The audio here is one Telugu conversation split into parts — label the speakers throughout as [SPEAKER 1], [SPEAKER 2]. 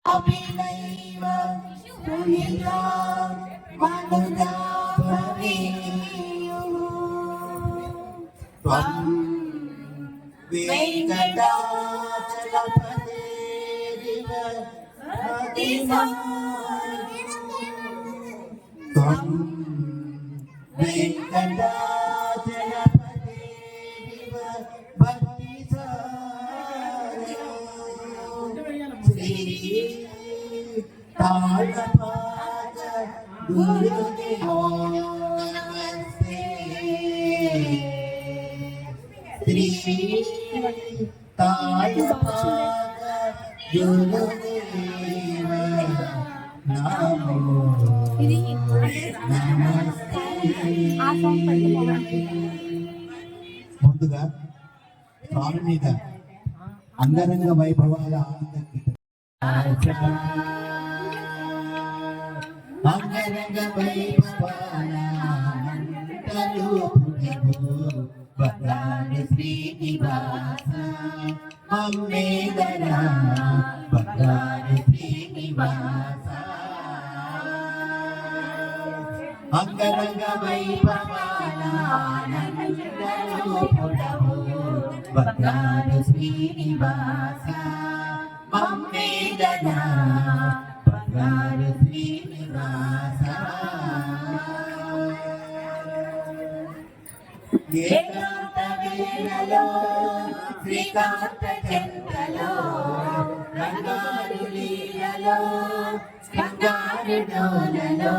[SPEAKER 1] अभिनैव सुहिता मनुजा भवेयुः त्वं वेङ्कटाचलपतेरिव त्वं वेङ्कटाचलपतेरिव तालपाद गुरुदेवो नमस्ते श्री तालपाद गुरुदेव नमो नमस्ते ముందుగా స్వామి మీద అంగరంగ వైభవాల అంగరంగ వైభవాలు శ్రీనివాస మమ్మేదరా బంగారు శ్రీనివాస అంగరంగ వైభవాలు బంగారు శ్రీనివాస మమ్మేదరా బంగారు శ్రీనివాస ఏకాంత వేళలో శ్రీకాంత చెంతలో రంగారు లీలలో బంగారు డోలలో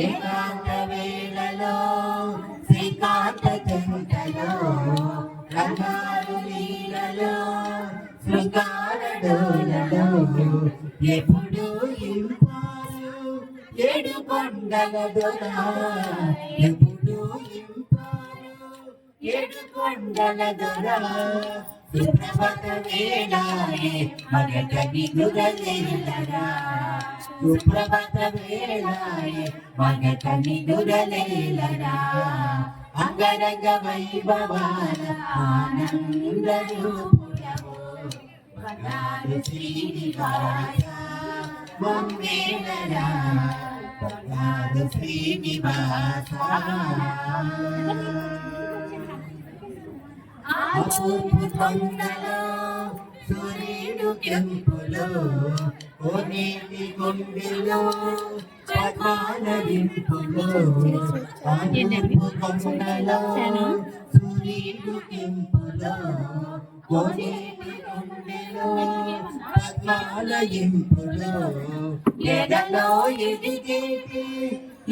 [SPEAKER 1] ఏకాంత వేళలో శ్రీకాంత చెంతలో రంగారు లీలలో శృంగార డోలలో ఎప్పుడు ఇంపారు ఏడు కొండల దొర ఎప్పుడు ఇంపారు ఏడు కొండల దొర సుప్రభత వేళాయే మగటని దురలేలరా సుప్రభత వేళాయే మగటని దురలేలరా అంగరంగ వైభవాల ఆనంద రూపుడవు బంగారు శ్రీనివాస మమ్మేలరా బంగారు శ్రీనివాస ఆపూపు కొండలో సూర్యుడు కెంపులో కోనేటి కొండలో పద్మాలరింపులో ఆపూపు కొండలో సూర్యుడు కెంపులో కోనేటి కొండలో పద్మాలయింపులో ఎడలో ఎదిగేటి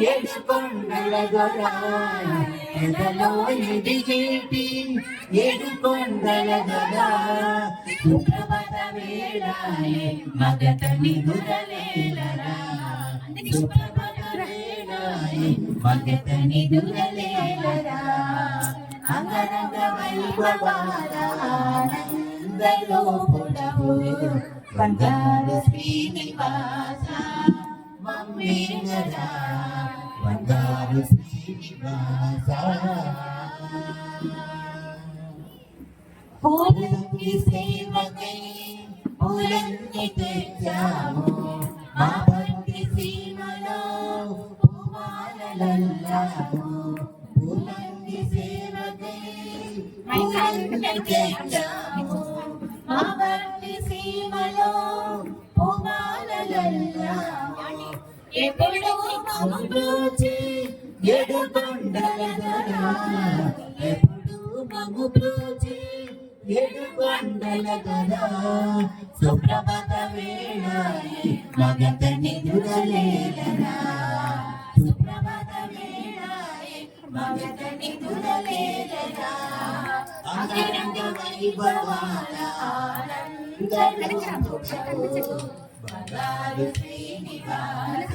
[SPEAKER 1] ఏడు కొండల దొర ఎడలో ఎదిగేటి ఏడు కొండల దొర సుప్రభత వేళాయే మగతని దురలేలరా సుప్రభత వేళాయే మగతని దురలేలరా అంగరంగ వైభవాల ఆనందలో పొడవు బంగారు శ్రీనివాస మమ్మేలరా బంగారు శ్రీనివాస పూలకి సేవకై పూలన్నీ తెచ్చాము మా భక్తి సీమలో పూమాలల్లాము పూలన్నీ సేవకై పూలన్నీ తెచ్చాము మా భక్తి సీమలో పూమాలల్లాము ఎప్పుడు మమ్ముచి ఏడు కొండల దొర ఎప్పుడు మమ్ముచి ఏడు కొండల దొర సుప్రభత వేళాయే మగతని దురలేలరా సుప్రభత వేళాయే మగతని దురలేలరా అంగరంగ వైభవాల ఆనంద రూపుడవు బంగారు శ్రీనివాస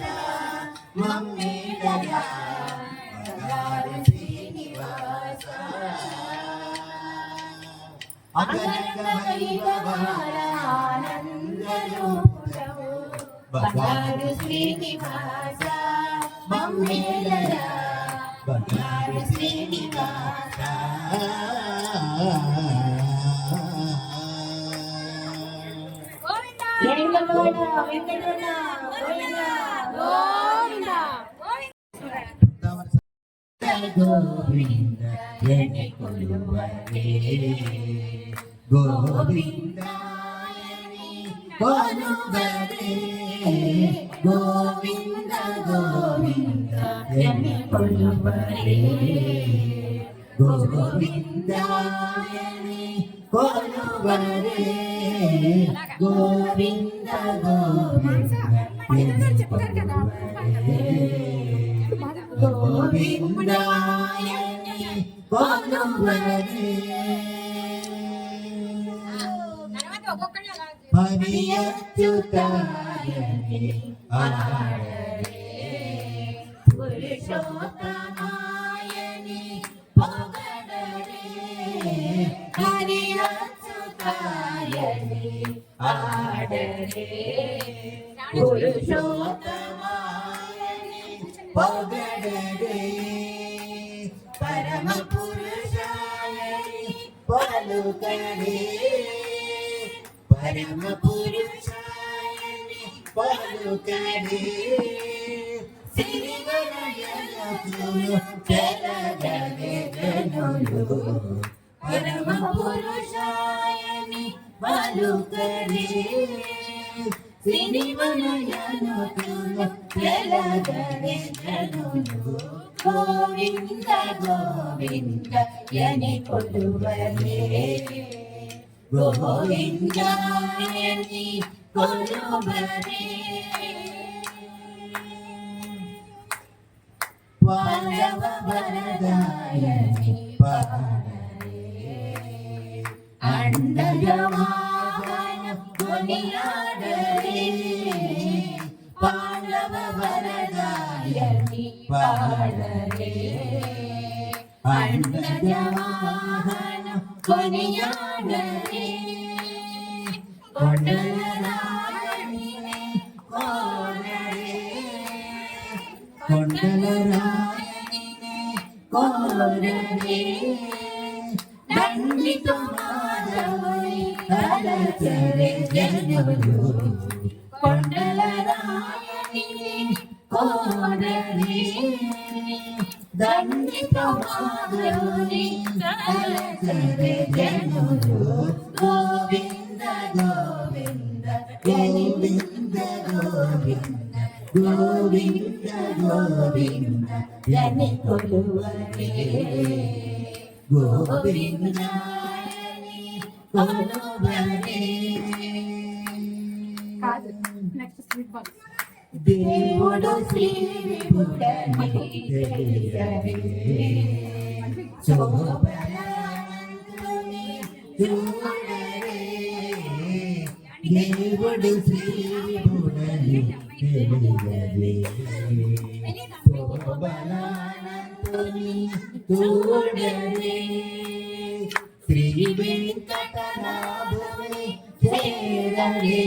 [SPEAKER 1] మమ్మేలరా బంగారు శ్రీనివాస అంగరంగ వైభవాల ఆనంద రూపుడవు బంగారు శ్రీనివాస మమ్మేలరా బంగారు శ్రీనివాస గోవిందా వెంకటరమణ వెంకటరమణ గోవింద గోవింద గోవింద ఎన్ని కొలువరే గోవిందాయని కొలువరే గోవింద గోవింద ఎన్ని కొలువరే గోవిందాయని కొలువరే గోవింద గోవింద ఎన్ని కొలువరే గోవిందాయని కొలువరే హరియచ్యుతాయని ఆడరే పురుషోత్తమాయని పొగడరే హరియచ్యుతాయని ఆడరే పురుషోత్తమాయని పొగడరే పరమ పురుషాయని పలుకరే పరమ పురుషాయని పలుకరే సిరివలయలకులు తెలగరే జనులు పరమ పురుషాయని పలుకరే సిరివలయలకులు తెలగరే జనులు గోవింద గోవింద యని కొలువరే గోవిందాయని కొలువరే పాండవ వరదాయని పాడరే అండజవాహన కొనియాడరే పాండవ వరదాయని పాడరే అండజవాహన కొనియాడరే కొండల రాయని కోరరే కొండల రాయని కోరరే దండితో మాధవుని కలచరే జనులు కొండల రాయని కోరరే దండితో మాధవుని కలచరే జనులు గోవింద గోవింద గోవింద గోవింద గోవింద గోవింద యని కొలువరే గోవిందాయని కొలువరే దేవుడు శ్రీ విభుడని తెలియరే శోభనంతుని చూడరే దేవుడు శ్రీ విభుడని తెలియరే శోభనంతుని చూడరే శ్రీ వెంకటనాథుని చేరరే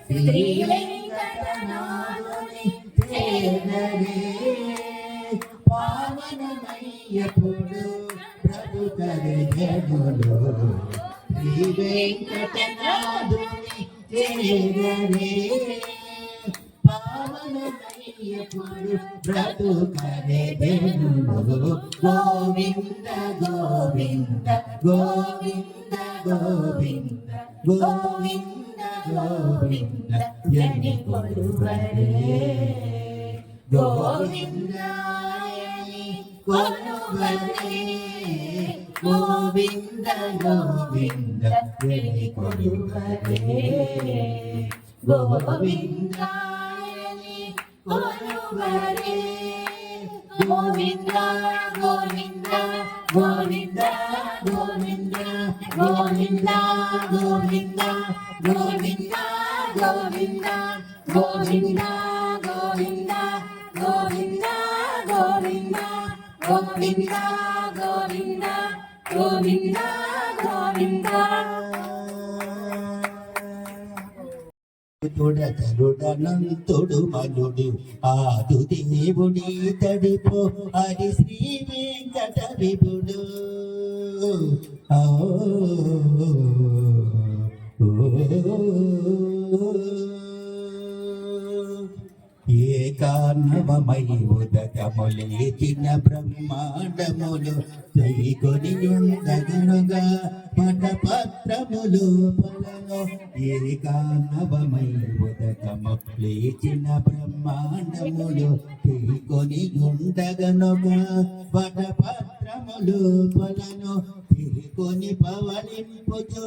[SPEAKER 1] శ్రీ వెంకటనాథుని చేరరే పావనమయ్యపుడు బ్రతుకరే జనులు శ్రీ వెంకటనాథుని చేరరే పావనమయ్యపుడు బ్రతుకరే జనులు గోవింద గోవింద గోవింద గోవింద గోవింద గోవింద యని కొలువరే గోవిందాయని కొలువరే గోవింద గోవింద యని కొలువరే గోవిందాయని కొలువరే గోవింద గోవింద గోవింద గోవింద గోవింద గోవింద గోవింద గోవింద గోవింద గోవింద గోవింద గోవింద గోవింద గోవింద గోవింద గోవింద
[SPEAKER 2] తొడతరుడనంతుడు మనుడు ఆదు దేవుడి తడిపో హరి శ్రీ వెంకట విభుడు ఏకాన్నవమై ఉదకములేచిన బ్రహ్మాండములు కొని ఉండగనుగా పటపత్రములు పలను ఏకాన్నవమై ఉదకములేచిన బ్రహ్మాండములు కొని ఉండగనుగా పటపత్రములు పలను కొని పవలింపుచు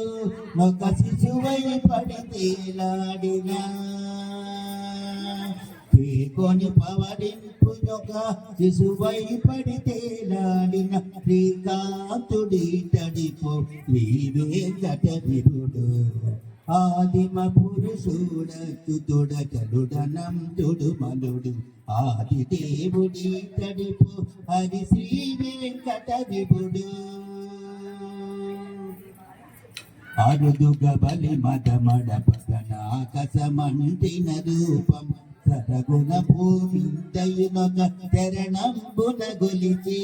[SPEAKER 2] ఒక శిశువై పడితేలాడినా కొని పవలింపునొక శిశువై పడితేలాడిన శ్రీకాంతుడి తడిపో శ్రీ వెంకట విభుడు ఆదిమ పురుషుడతుడచలుడనంతుడు మనుడు ఆది దేవుడి తడిపో హరి శ్రీ వెంకట విభుడు అరుదుగ బలి మదమడ పదనాకసమంటిన రూపం సరగుణ భూమింతయునొక చరణంబున గొలిచి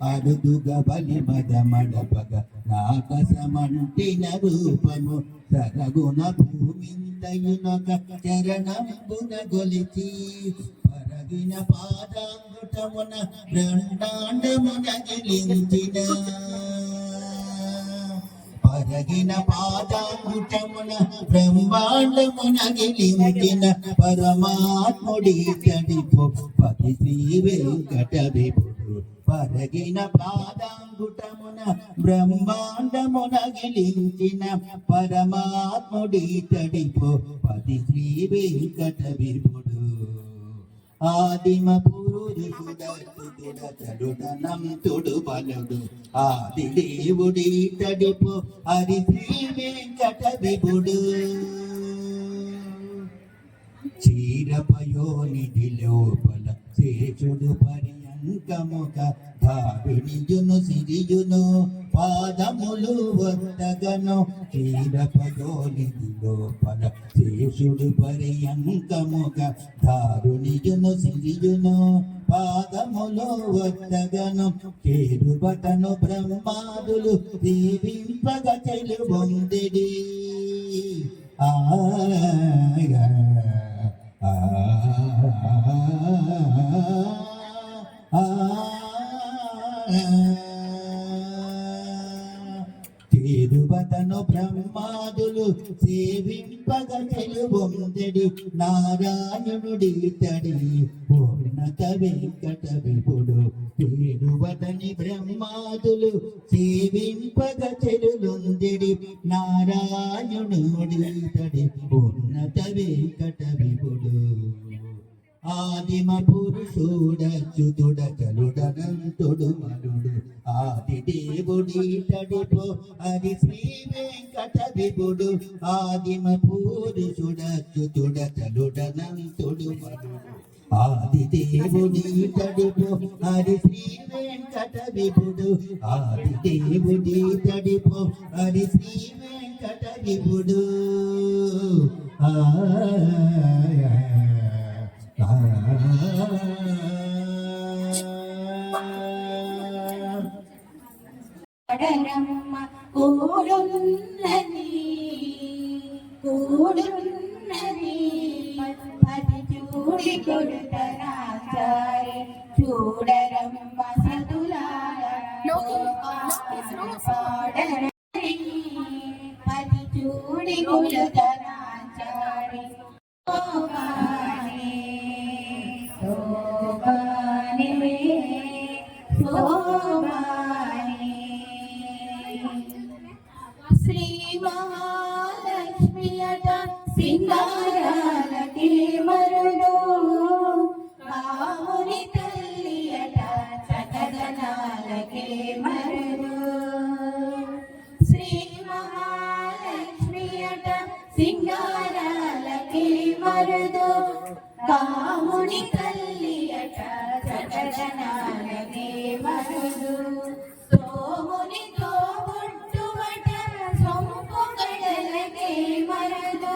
[SPEAKER 2] అరుదుగ బలి మదమడపగ నాకసమంటిన రూపము సరగుణ భూమింతయునొక చరణంబున గొలిచి పరగిన పాదాంగుటమున బ్రహ్మాండమున గిలించిన పరగిన పాదాంగుటమున బ్రహ్మాండమున గిలించిన పరమాత్ముడి తడిపో పతి శ్రీ వెంకట విభుడు పరగిన పాదాంగుటమున బ్రహ్మాండమున గిలించిన పరమాత్ముడి తడిపో పతి శ్రీ వెంకట విభుడు ఆదిమ పురుషుడతుడనంతుడు బలుడు ఆది దేవుడి తడిపో హరి శ్రీ వెంకట విభుడు క్షీరపయోనిధి లోపల శేషుడు పర్యంకముక ధారునియును సిరియును పాదములు వద్దగను క్షీరపయోనిధి లోపల శేషుడు పర్యంకముక ధారునియును సిరియును పాదములు వద్దగను కేరుబటను బ్రహ్మాదులు దీవింపగ చెలుబొందిడి తిరువతను బ్రహ్మాదులు సేవింపగ చెలుబొందెడి నారాయణుడి తడి పూర్ణత వెంకట విభుడు తిరువతని బ్రహ్మాదులు సేవింపగ చెలులొందెడి నారాయణుడి తడి పూర్ణత వెంకట విభుడు ఆదిమ పురుషుడచ్యుతుడచలుడనంతుడు మనుడు ఆది దేవుడి తడిపో హరి శ్రీ వెంకట విభుడు ఆదిమ పురుషుడచ్యుతుడచలుడనంతుడు మనుడు ఆది దేవుడి తడిపో హరి శ్రీ వెంకట విభుడు ఆది దేవుడి తడిపో హరి శ్రీ వెంకట విభుడు
[SPEAKER 1] పడరమ్మ కూడున్నది పది చూడి కొడుతనాచారి చూడరమ్మ సదులార పాడరని పది చూడి కొడుతనాచారి శ్రీ మహాలక్ష్మి అట సింగారాలకి మరుడు కాముని తల్లి అట చకదనాలకి మరుడు శ్రీ మహాలక్ష్మి అట సింగారాలకి మరుడు కాముని తల్లి అట చకదనాలకి మరుడు సోమునితో పుట్టుమట సొంపు కడలకే మరుదు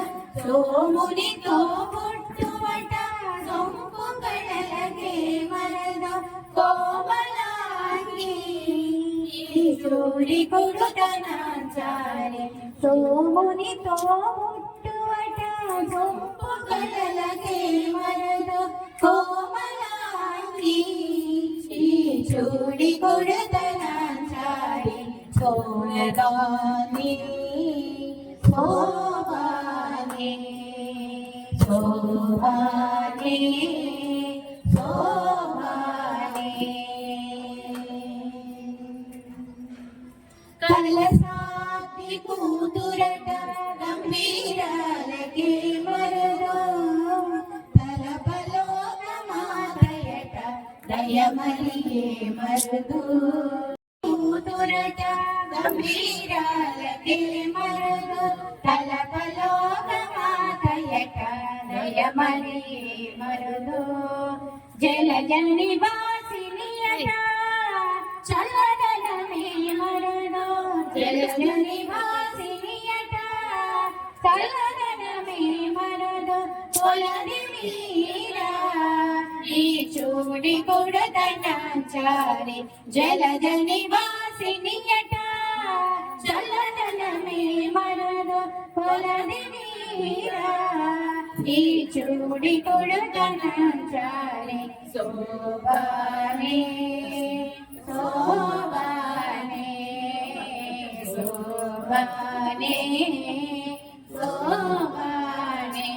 [SPEAKER 1] ಸೋಮುನಿತೋ ಹುಟ್ಟುವಟ ಸೊಂಪು ಕಡಲಗೆ ಮರದ ಕೋಮಲಾಂಗಿ ಜೋಡಿ ಕೊಡುತನಾಚಾರೆ ಸೋಮುನಿತೋ ಹುಟ್ಟುವಟ ಸೊಂಪು ಕಡಲಗೆ ಮರದ ಕೋಮಲಾಂಗಿ ಜೋಡಿ ಕೊಡುತನಾಚಾರೆ ಸೋಮಗಾನಿ శోభానే శోభానే శోభానే కలసాతి కూతురట గంభీరాలకే మరదో తలపలోకమాదయట దయమలిగే మరదు కూతురట గంభీరాలకే మరదు తలపలోకమాదయట దయమలి మరుదు జలజని వాసినియట చల్లదనమే మరుదు జలజని వాసినియట చల్లదనమే మరుదు తొలది మీరా ఈ చూడి కొడదనాచారి జలజని వాసినియట చల్లదనమే మరుదు తొలది మీరా ఈ చూడి కొడదనాచారి శోభానే శోభానే శోభానే శోభానే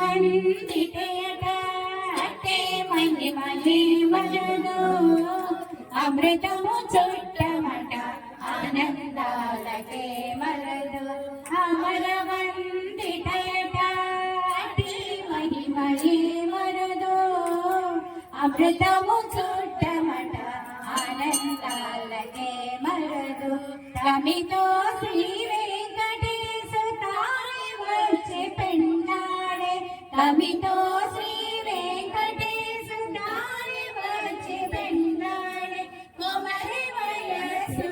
[SPEAKER 1] అమరవందితేట అట్టే మని మని మరదు అమృతము చుట్టమట ఆనందాలకే మరదు అమరవందితేట అట్టే మని మని మరదు అమృతము చుట్టమట ఆనందాలకే మరదు తమితో శ్రీ వెంకటేశ తాయి వచ్చి పెన్నాడే తమితో శ్రీ వెంకటేశ తాయి వచ్చి పెన్నాడే కొమరి వయస్సు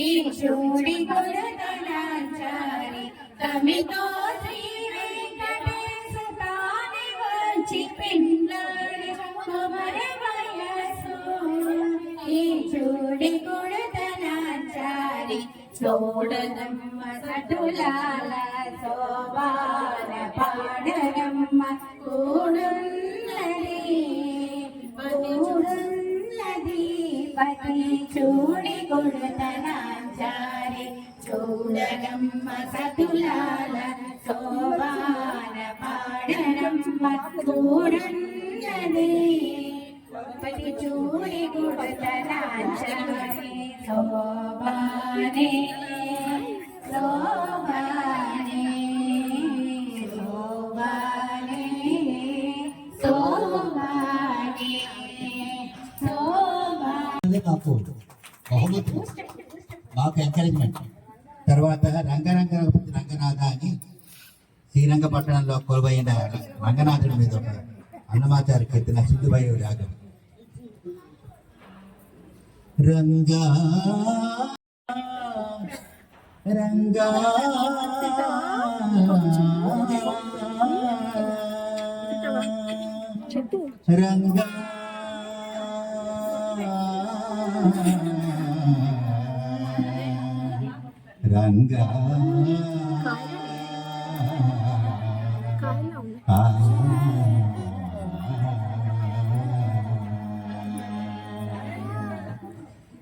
[SPEAKER 1] ఈ చూడి కొడుతనాచారి తమితో శ్రీ వెంకటేశ తాయి వచ్చి పెన్నాడే కొమరి వయస్సు ఈ చూడి కొడుతనాచారి చూడదమ్మ సటులాల శోభాన పాడరమ్మ కూడున్నది కూడున్నది పతి చూడి కొడుతనాచారి చూడదమ్మ సటులాల శోభాన పాడరమ్మ కూడున్నది పతి చూడి కొడుతనాచారి శోభానే శోభానే శోభానే శోభానే శోభానే
[SPEAKER 2] మాకు బహుమతి మాకు ఎంకరేజ్మెంట్. తర్వాత రంగనాథ అని శ్రీరంగపట్టణంలో కొలువైన రంగనాథుడి మీద ఒక అన్నమాచారి కీర్తన సిద్ధుబయ్య రాగం. రంగా రంగా రంగా రంగా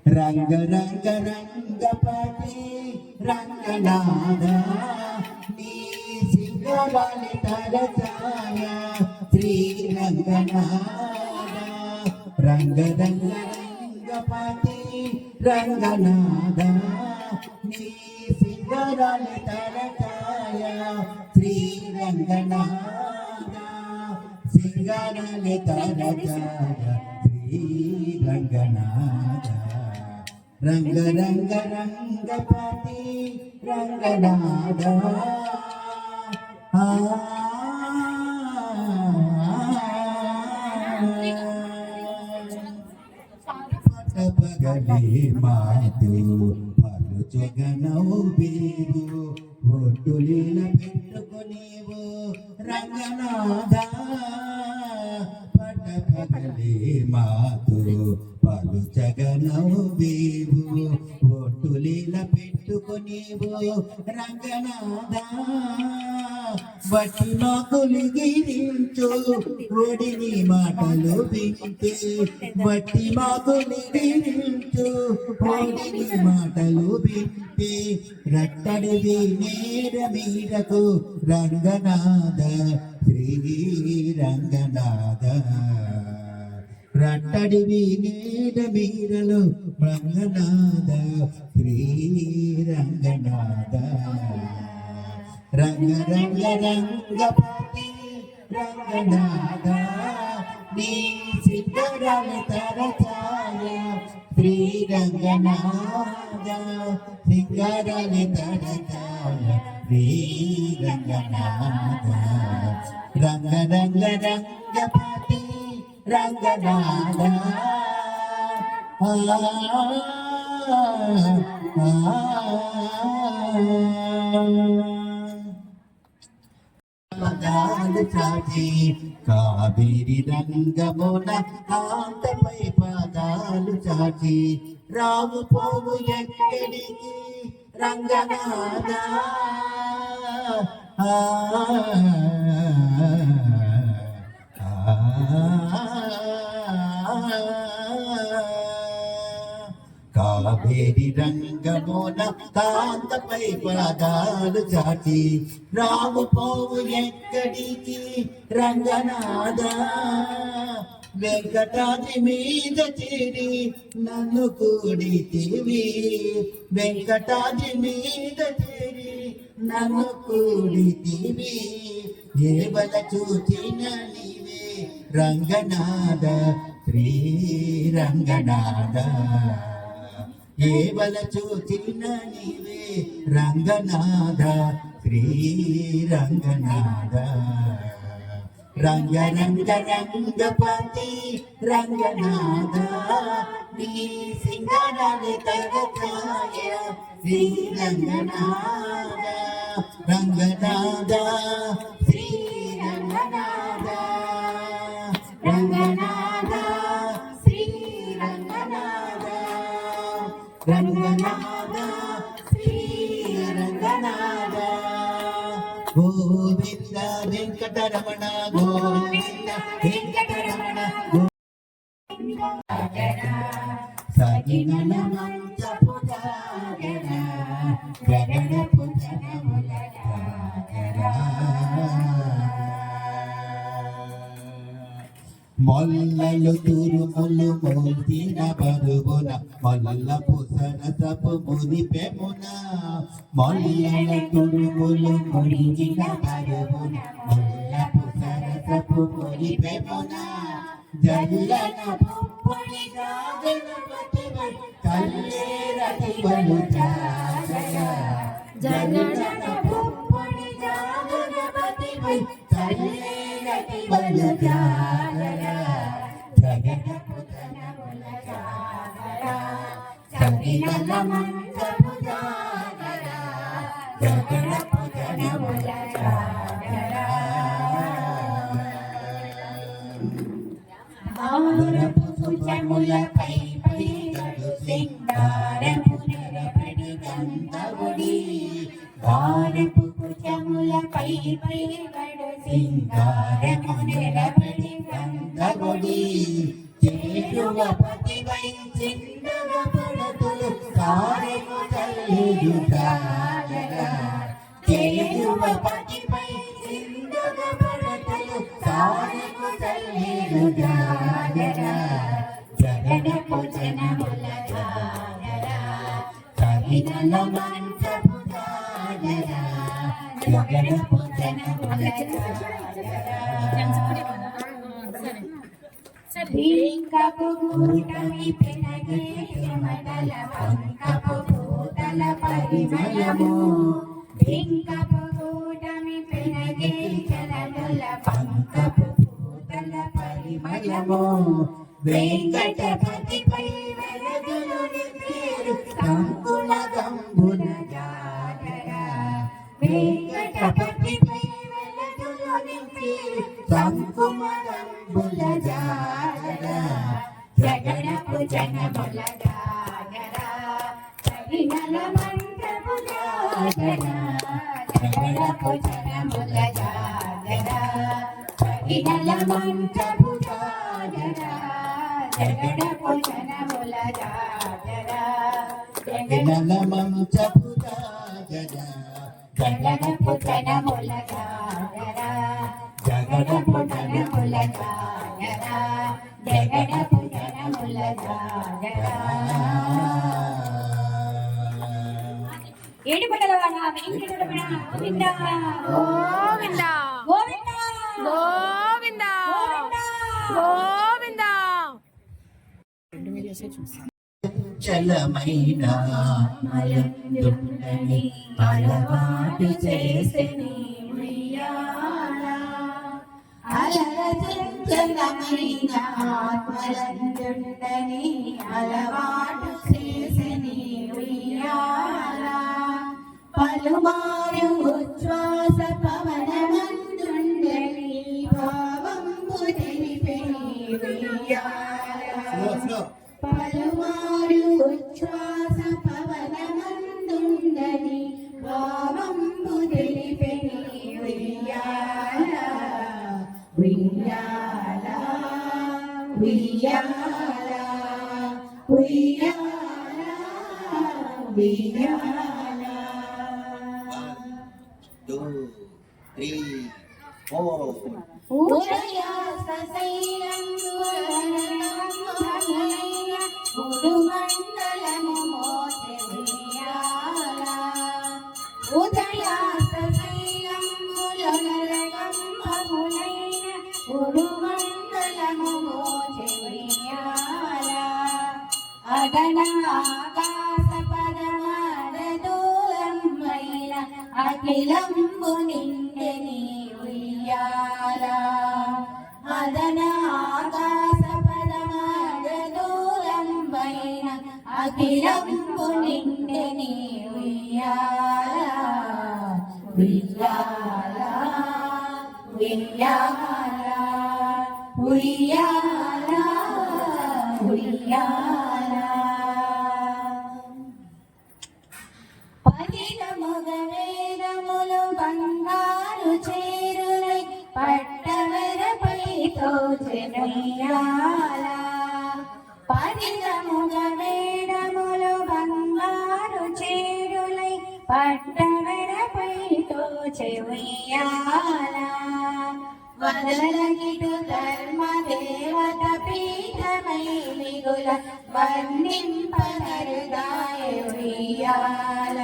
[SPEAKER 2] రంగ రంగ రంగపతి రంగనాథ నీ సింగరాలి తరచాయ శ్రీ రంగనాథ రంగ రంగ రంగపతి రంగనాథ నీ సింగరాలి తరచాయ శ్రీ రంగనాథ సింగరాలి తరచాయ శ్రీ రంగనాథ రంగ రంగ రంగపతి రంగనాథ పగలే మాతు పలు జగన పెట్టుకునేవు రంగనాథ పగలే మాతో పలుచగనవ్వేవు ఒట్టులీల పెట్టుకునేవు రంగనాథ బట్టి మాకులు గిరించు ఒడిని మాటలు వింటే బట్టి మాకులు గిరించు ఒడిని మాటలు వింటే రట్టడివి నేర మీరకు రంగనాథ శ్రీ రంగనాథ రట్టడివి నేర మీరలు రంగనాథ శ్రీ రంగనాథ రంగ రంగ రంగపతి రంగనాథ నీ సిద్ధరాల తరచాయ శ్రీ రంగనాథ సింగారాల తరచాయ శ్రీ రంగనాథ రంగ రంగ రంగపతి రంగనాథ పాదాలు చాచి కావేరి రంగమున కాంతపై పాదాలు చాచి రాము పోవు ఎక్కడికి రంగనాథ కావేరి రంగమున కాంతపై పాదాలు చాచి రాము పోవు ఎక్కడికి రంగనాథ వెంకటాద్రి మీద చేరి నన్ను కూడితివి వెంకటాద్రి మీద చేరి నన్ను కూడితివి ఏవల చూచిన నీవే రంగనాథ శ్రీ రంగనాథ ఏవల చూచిన నీవే రంగనాథ శ్రీ రంగనాథ రంగ రంగ రంగపతి రంగనాథ నీ సింగారాన్ని తగచాయ శ్రీ రంగనాథ రంగనాథ శ్రీ రంగనాథ రంగనాథ శ్రీ రంగనాథ రంగనాథ శ్రీ రంగనాథ గోవింద వెంకటరమణ గోవింద వెంకటరమణ సగినల మంచపు జాగర గగనపు జనముల జాగర మొల్లలు తురుములు మోల్చిన బరువున మొల్లపు సరసపు మురిపెమున మొల్లల తురుములు మురిచిన బరువున మొల్లపు సరసపు మురిపెమున జల్లన పుప్పొడి గణపతి కల్లేరతివలు జాగర జల్లన పుప్పొడి గణపతి కల్లేరతివలు జాగర జగనపు జనముల జాగర సగినల మంచపు జాగర జగనపు జనముల జాగర భారపు సుజములపై పడిగడు సింగారపు నెరపడి గంధవుడి భారపు భుజములపై పడిగడు సింగారపు నెరపడి గంధవుడి చేరువపతివై చిన్నగ పడతులు కారెకు తల్లిడు జాగర చేరువపతిపై చిన్నగ పడతులు కారెకు తల్లిడు జాగర జగనపు జనముల జాగర సగినల మంచపు జాగర జగనపు జనముల జాగర పింకపు గూటమి పెనగే చెమటల పంకపు పూతల పరిమళము పింకపు గూటమి పెనగే చెమటల పంకపు పూతల పరిమళము వెంకటపతిపై వెలగలు నిందేరు కంకుల గంబుల జాగర వెంకటపతిపై కుంకుమరంబుల జాగర జగడపు జనముల జాగర జగినల మంత్రపు జాగర జగడపు జనముల జాగర జగినల మంత్రపు జాగర జగడపు జనముల జాగర జగనల మంత్రపు జాగర జగడపు జనముల జాగర జగడపు జనముల జాగర జగడపు జనముల జాగర
[SPEAKER 1] ఏడుకొండల వాడ వెంకటరమణ గోవింద
[SPEAKER 3] గోవింద
[SPEAKER 1] గోవింద
[SPEAKER 3] గోవింద గోవింద
[SPEAKER 2] చలమైన మలందుండని అలవాటు చేసెని ఉయ్యాల అలరచలమైన ఆత్మలందుండని అలవాటు చేసెని ఉయ్యాల పలుమారు ఉచ్ఛ్వాస పవనమందుండని భావంబు తెలిపెని ఉయ్యాల పలుమారు ఉచ్ఛ్వాస పవనమందుండని భావంబు తెలిపెని ఉయ్యాల ఉయ్యాల ఉయ్యాల ఉయ్యాల ఉయ్యాల
[SPEAKER 4] 2, 3, 4.
[SPEAKER 2] ఉదయాస్తశైలంబులనమములైన ఉడుమండలము మోచె ఉయ్యాల ఉదయాస్తశైలంబులనమములైన ఉడుమండలము మోచె ఉయ్యాల అదన ఆకాశ పదమారదూలమ్మైన అఖిలంబు నిండెని ఉయ్యాల అదన ఆకాశ పదమారదూలమ్మైన అఖిలంబు నిండెని ఉయ్యాల ఉయ్యాల ఉయ్యాల ఉయ్యాల ఉయ్యాల పదినముగ వేదములు బంగారు చేరులై పట్టవరపై తోచెనుయ్యాల పదినముగ వేదములు బంగారు చేరులై పట్టవరపై తోచె ఉయ్యాల వదలగిటు ధర్మ దేవత పీఠమై మిగుల వర్ణింపనరుదాయ ఉయ్యాల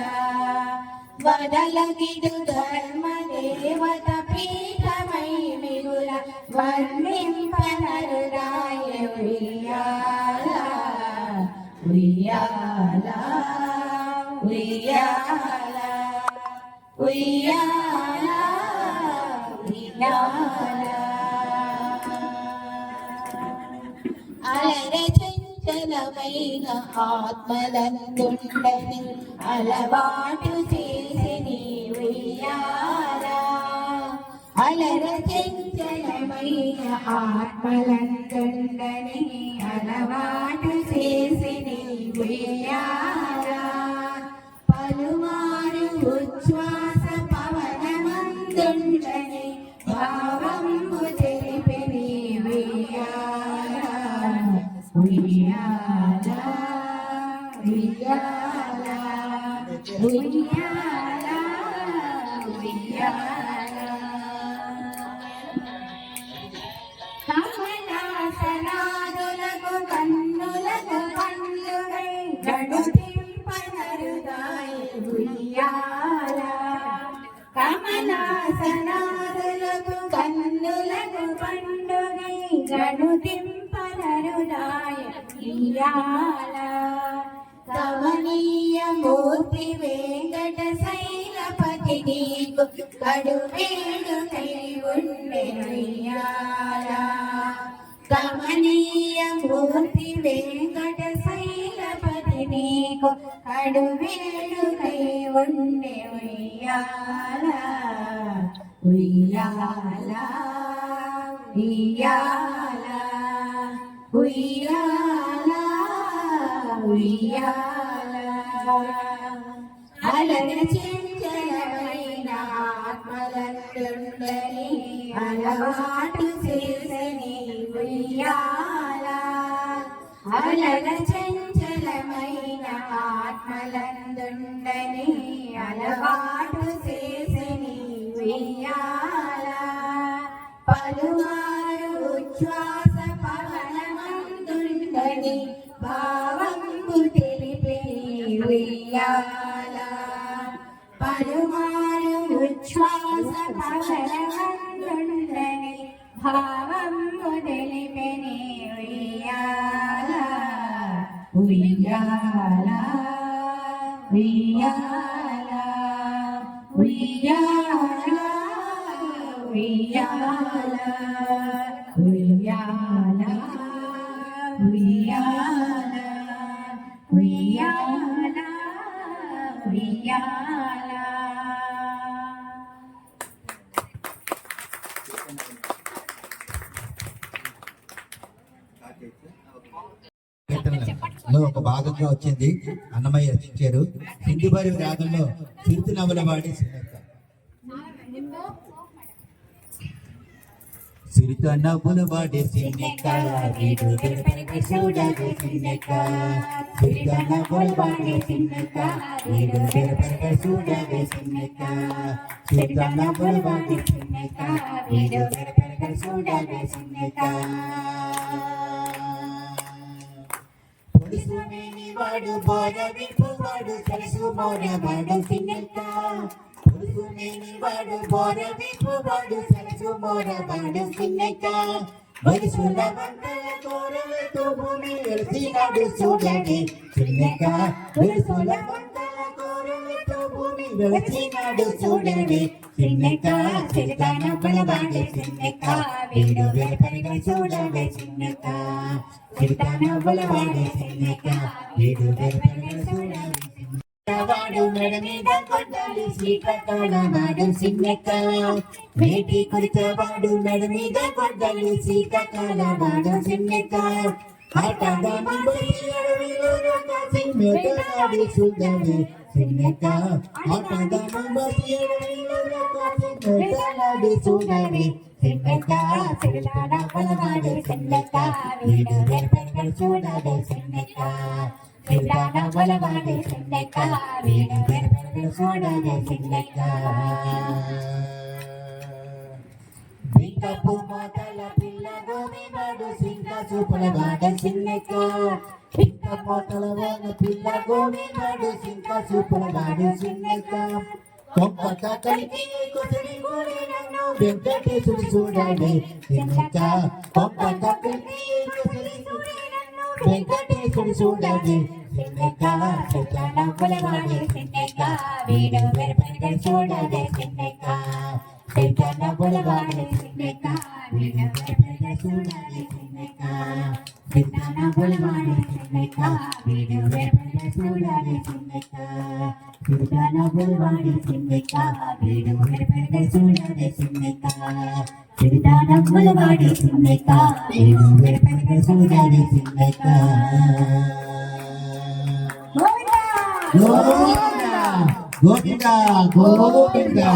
[SPEAKER 2] వదలగిటు ధర్మ దేవత పీఠమై మిగుల వర్ణింపనరుదాయ ఉయ్యాల ఉయ్యాల ఉయ్యాల ఉయ్యాల అలర చంచలమైన ఆత్మలందుండని అలవాటు చేసిని ఉయ్యాల అలర చంచలమైన ఆత్మలందుండని అలవాటు చేసిని ఉయ్యాల పలుమారు ఉచ్ఛ్వాస పవనమందుండని భావంబు తెలిపెని ఉయ్యాల ఉయ్యాల ఉయ్యాల ఉయ్యాల ఉయ్యాల కమలాసనాదులకు కన్నులకు కన్నులై గడుతింపనరుదాయ ఉయ్యాల కమలాసనాదులకు కన్నులకు పండుగై గడుతింపనరుదాయ ఉయ్యాల కమనీయ మూర్తి వెంకట శైలపతి నీకు కడువేడుకై ఉండే ఉయ్యాల కమనీయ మూర్తి వెంకట శైలపతి నీకు కడువేడుకై ఉండే ఉయ్యాల ఉయ్యాల ఉయ్యాల ఉయ్యాల ఉయ్యాల అలన చెంచలమైన ఆత్మలందుండని అలవాటు చేసని ఉయ్యాల అలన చెంచలమైన ఆత్మలందుండని అలవాటు చేసని ఉయ్యాల పలుమారు ఉచ్ఛ్వాస పవనమందుండని భావంబు తెలిపే ఉయ్యాల పలుమారు ఉచ్ఛ్వాస పవనమందుండని భావంబు తెలిపెని ఉయ్యాల ఉయ్యాల ఉయ్యాల ఉయ్యాల ఉయ్యాల ఉయ్యాల ఉయ్యాల ఉయ్యాల ఉయ్యాల
[SPEAKER 5] లో ఒక భాగంగా వచ్చింది. అన్నమయ్య రచించారు. హిందీవారి రాగంలో సిరితి నవల వాడి సిరిత నవ్వుల వాడే సిన్నెక్క వీడు వెరపెరగ చూడగే సిన్నెక్క సిరిత నవ్వుల వాడే సిన్నెక్క వీడు వెరపెరగ చూడగే సిన్నెక్క సిరిత నవ్వుల వాడే సిన్నెక్క వీడు వెరపెరగ చూడగే సిన్నెక్క పొడుసుమేని వాడు బోరవింపు వాడు సరసు మోరవాడు సిన్నెక్క పొడుసుమేని వాడు బోరవింపు వాడు సరసు మోరవాడు సిన్నెక్క వరుసుల మంటల కోరలతో భూమి వెలిసినాడు చూడని సిన్నెక్క వరుసుల మంటల కోరలతో భూమి వెలిసినాడు చూడని సిన్నెక్క సిరితాన బలవాడే సిన్నెక్క వీడు వెరపరిగా చూడవే సిన్నెక్క సిరితాన బలవాడే సిన్నెక్క వీడు వెరపరిగా చూడవే వాడు మెడ మీద కొట్టాలి శ్రీకాకుళవాడు సిన్నెక్క వేటి కురితవాడు మెడ మీద కొట్టాలి శ్రీకాకుళవాడు సిన్నెక్క ఆటగాడు చూడవే సిన్నెక్క ఆటగాడు చూడవే సిన్నెక్క సిరితాన బలవాడే సిన్నెక్క వీడు వెరపరిగా చూడవే సిన్నెక్క సిరితాన బలవాడే సిన్నెక్క వీడు వెరపరిగా చూడవే సిన్నెక్క బింకపు మోతల పిల్ల గోవివాడు సింక చూపుల వాడ సిన్నెక్క బింక మోతల వాడ పిల్ల గోవివాడు సింక చూపుల వాడు సిన్నెక్క కొంపక కలిపి కుసిరి గోడి నన్ను వెంకటేశుడు చూడవే సిన్నెక్క కొంపక కలిపి కుసిరి గోడి నన్ను వెంకటేశుడు చూడవే సిన్నెక్క సిరితాన బలవాడే సిన్నెక్క వీడు వెరపరిగా చూడవే సిన్నెక్క సిరితాన బలవాడే సిన్నెక్క వీడు వెరపరిగా చూడవే సిన్నెక్క సిరితాన బలవాడే సిన్నెక్క వీడు వెరపరిగా చూడవే సిన్నెక్క సిరితాన బలవాడే సిన్నెక్క వీడు వెరపరిగా చూడవే సిన్నెక్క సిరితాన బలవాడే సిన్నెక్క వీడు వెరపరిగా చూడవే సిన్నెక్క గోవిందా గోవిందా గోవిందా